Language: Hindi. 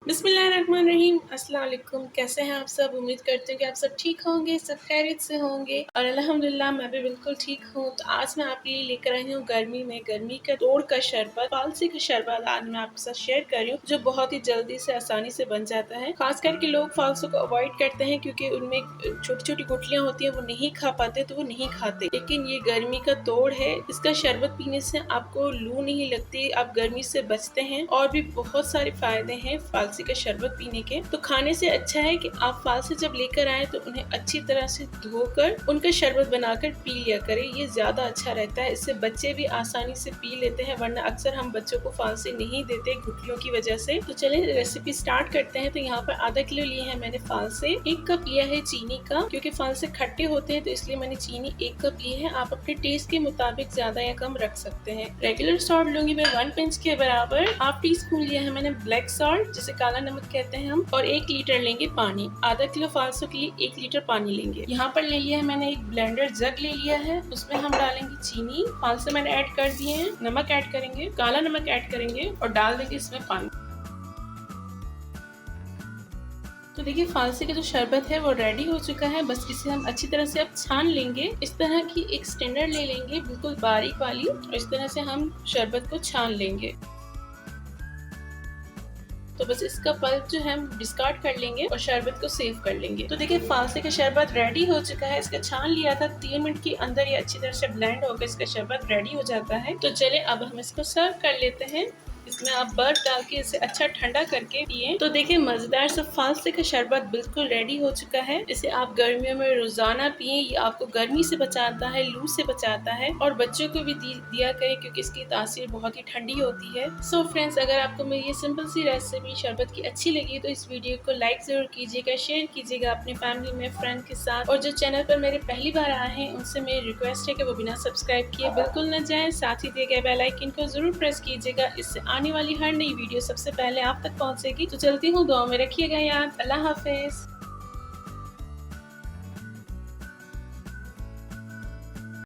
बिस्मिल्लाहिर्रहमानिर्रहीम। अस्सलाम वालेकुम। कैसे हैं आप सब? उम्मीद करती हूँ कि आप सब ठीक होंगे, सब खैरियत से होंगे और अल्हम्दुलिल्लाह मैं भी बिल्कुल ठीक हूँ। तो आज मैं आपके लिए लेकर आई हूँ गर्मी का तोड़ का शरबत, फालसी का शरबत आज मैं आपके साथ शेयर कर रही हूँ, जो बहुत ही जल्दी से आसानी से बन जाता है। खास करके लोग फालसू को अवॉइड करते हैं क्योंकि उनमें छोटी-छोटी गुठलियाँ होती हैं, वो नहीं खा पाते तो वो नहीं खाते। लेकिन ये गर्मी का तोड़ है, इसका शरबत पीने से आपको लू नहीं लगती, आप गर्मी से बचते हैं और भी बहुत सारे फायदे हैं फालसी का शरबत पीने के। तो खाने से अच्छा है कि आप फालसे जब लेकर आए तो उन्हें अच्छी तरह से धोकर उनका शरबत बनाकर पी लिया करें, ये ज्यादा अच्छा रहता है। इससे बच्चे भी आसानी से पी लेते हैं, वरना अक्सर हम बच्चों को फालसे नहीं देते गुठलियों की वजह से। तो चले रेसिपी स्टार्ट करते हैं। तो यहाँ पर आधा किलो लिए हैं मैंने फालसे, 1 कप लिया है चीनी का, क्योंकि फालसे खट्टे होते हैं तो इसलिए मैंने चीनी 1 कप ली है। आप अपने टेस्ट के मुताबिक ज्यादा या कम रख सकते हैं। रेगुलर सॉल्ट लूंगी मैं 1 पिंच के बराबर। हाफ टी स्पून लिया है मैंने ब्लैक सॉल्ट, जिसे काला नमक कहते हैं हम, और 1 लीटर लेंगे पानी। आधा किलो फालसों के लिए 1 लीटर पानी लेंगे। यहाँ पर ले लिया है मैंने एक ब्लेंडर जग ले लिया है, उसमें हम डालेंगे चीनी, फालसे मैंने ऐड कर दिए हैं, नमक ऐड करेंगे, काला नमक ऐड करेंगे और डाल देंगे इसमें पानी। तो देखिए फालसे का जो शरबत है वो रेडी हो चुका है। बस इसे हम अच्छी तरह से अब छान लेंगे। इस तरह की एक स्टैंडर ले लेंगे, बिल्कुल बारीक वाली, और इस तरह से हम शरबत को छान लेंगे। तो बस इसका पल्प जो है हम डिस्कार्ड कर लेंगे और शरबत को सेव कर लेंगे। तो देखिए फालसे का शरबत रेडी हो चुका है। इसका छान लिया था, 3 मिनट के अंदर ये अच्छी तरह से ब्लेंड होकर इसका शरबत रेडी हो जाता है। तो चले अब हम इसको सर्व कर लेते हैं। इसमें आप बर्फ डाल के इसे अच्छा ठंडा करके पिए। तो देखिए मजेदार सा फालसे का शरबत बिल्कुल रेडी हो चुका है। इसे आप गर्मियों में रोजाना पिए, ये आपको गर्मी से बचाता है, लू से बचाता है, और बच्चों को भी दिया करें क्योंकि इसकी तासीर बहुत ही ठंडी होती है। सो फ्रेंड्स, अगर आपको मेरी ये सिंपल सी रेसिपी शरबत की अच्छी लगी तो इस वीडियो को लाइक जरूर कीजिएगा, शेयर कीजिएगा अपनी फैमिली में, फ्रेंड के साथ। और जो चैनल पर मेरे पहली बार आए हैं उनसे मेरी रिक्वेस्ट है कि वो बिना सब्सक्राइब किए बिल्कुल न जाएं। साथ ही दिए गए बेल आइकन को जरूर प्रेस कीजिएगा, इससे आने वाली हर नई वीडियो सबसे पहले आप तक पहुंचेगी। तो चलती हूँ, दुआ में रखिएगा याद। अल्लाह हाफिज।